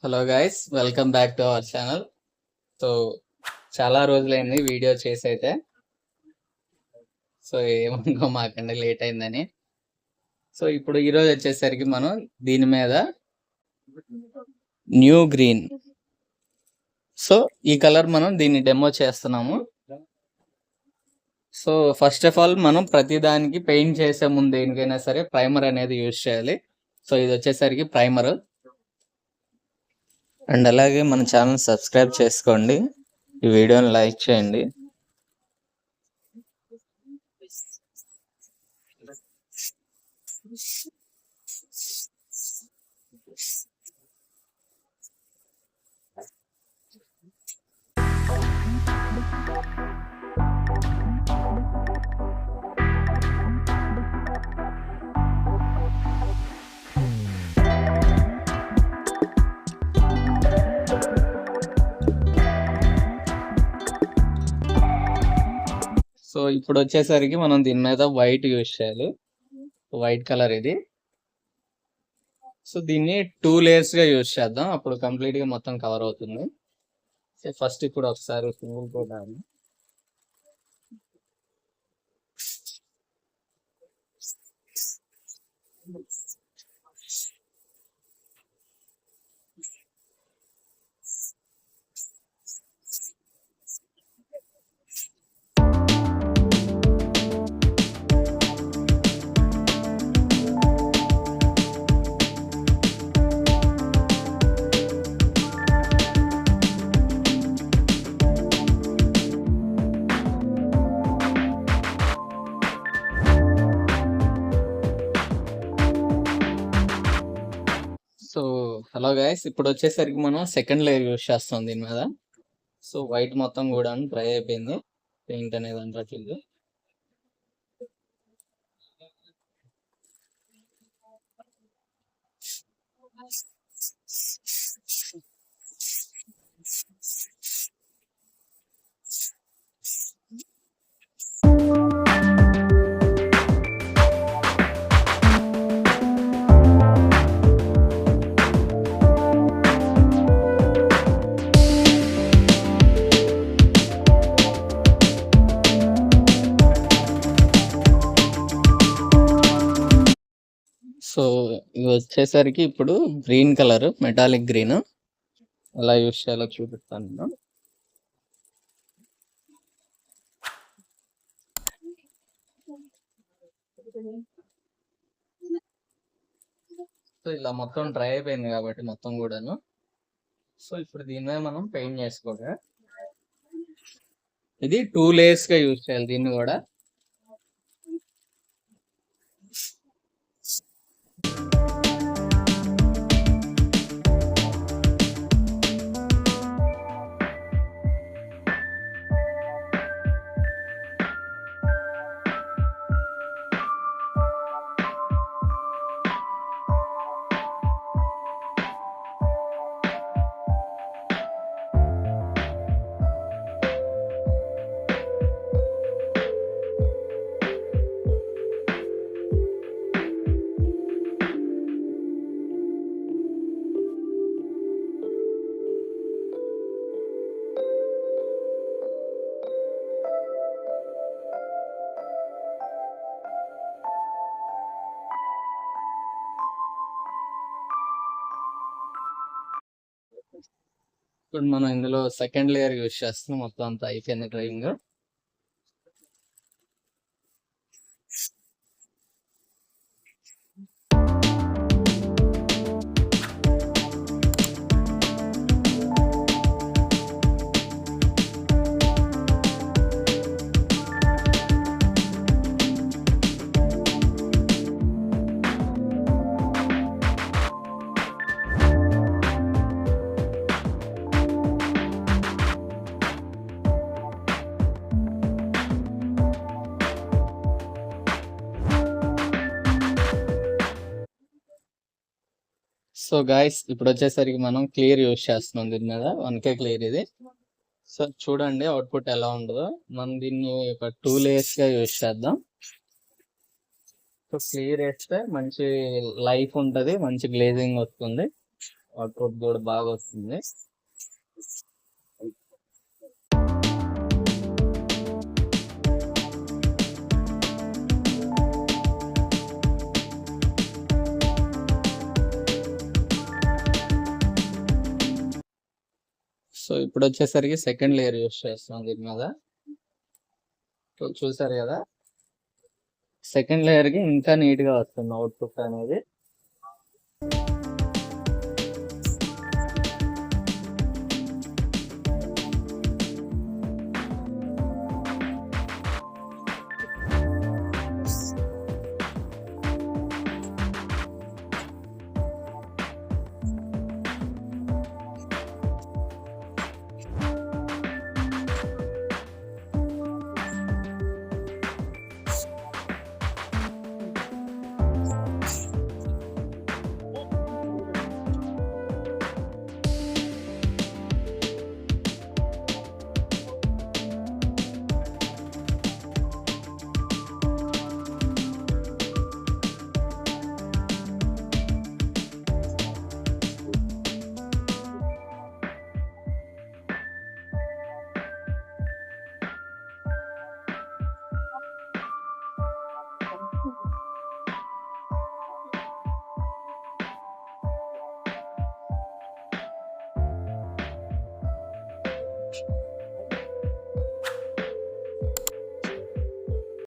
Hello guys, welcome back to our channel. So చాలా రోజులైంది video చేసి అయితే. సో ఏమనుకో మాకంటే లేట్ అయిందని. సో ఇప్పుడు ఈరోజు వచ్చేసరికి మనం దీని మీద న్యూ గ్రీన్, సో ఈ కలర్ మనం దీన్ని డెమో చేస్తున్నాము. సో ఫస్ట్ ఆఫ్ ఆల్ మనం ప్రతిదానికి పెయింట్ చేసే ముందు దేనికైనా సరే ప్రైమర్ అనేది యూజ్ చేయాలి. సో ఇది వచ్చేసరికి ప్రైమర్. అండ్ అలాగే మన ఛానల్ సబ్స్క్రైబ్ చేసుకోండి, ఈ వీడియోని లైక్ చేయండి. సో ఇప్పుడు వచ్చేసరికి మనం దీని మీద వైట్ యూజ్ చేయాలి, వైట్ కలర్ ఇది. సో దీన్ని 2 layers గా యూజ్ చేద్దాం, అప్పుడు కంప్లీట్ గా మొత్తం కవర్ అవుతుంది. సో ఫస్ట్ ఇప్పుడు ఒకసారి సింగిల్ కూడా సో హలో గైస్, ఇప్పుడు వచ్చేసరికి మనం సెకండ్ లేయర్ యూజ్ చేస్తాం దీని మీద. సో వైట్ మొత్తం కూడా డ్రై అయిపోయింది, పెయింట్ అనేది అంటట్లేదు. సో ఇది వచ్చేసరికి ఇప్పుడు గ్రీన్ కలర్, మెటాలిక్ గ్రీన్ ఎలా యూజ్ చేయాలో చూపిస్తాను నేను. సో ఇలా మొత్తం డ్రై అయిపోయింది కాబట్టి మొత్తం కూడాను. సో ఇప్పుడు దీని మీద మనం పెయింట్ చేసుకోవాలి. ఇది 2 layers గా యూజ్ చేయాలి దీన్ని కూడా. ఇప్పుడు మనం ఇందులో సెకండ్ లేయర్ యూజ్ చేస్తున్నాం. మొత్తం అంతా అయిపోయింది డ్రైవింగ్. సో గాయస్, ఇప్పుడు వచ్చేసరికి మనం క్లియర్ యూజ్ చేస్తున్నాం దీని మీద. 1K క్లియర్ ఇది. సో చూడండి అవుట్పుట్ ఎలా ఉండదో. మనం దీన్ని ఒక 2 layers గా యూజ్ చేద్దాం. సో క్లియర్ వేస్తే మంచి లైఫ్ ఉంటుంది, మంచి గ్లేజింగ్ వస్తుంది. అవుట్పుట్ కూడా బాగా వస్తుంది. సో ఇప్పుడు వచ్చేసరికి సెకండ్ లేయర్ యూస్ చేస్తాం దీని మీద. సో చూసారు కదా, సెకండ్ లేయర్ కి ఇంకా నీట్ గా వస్తుంది అవుట్పుట్ అనేది.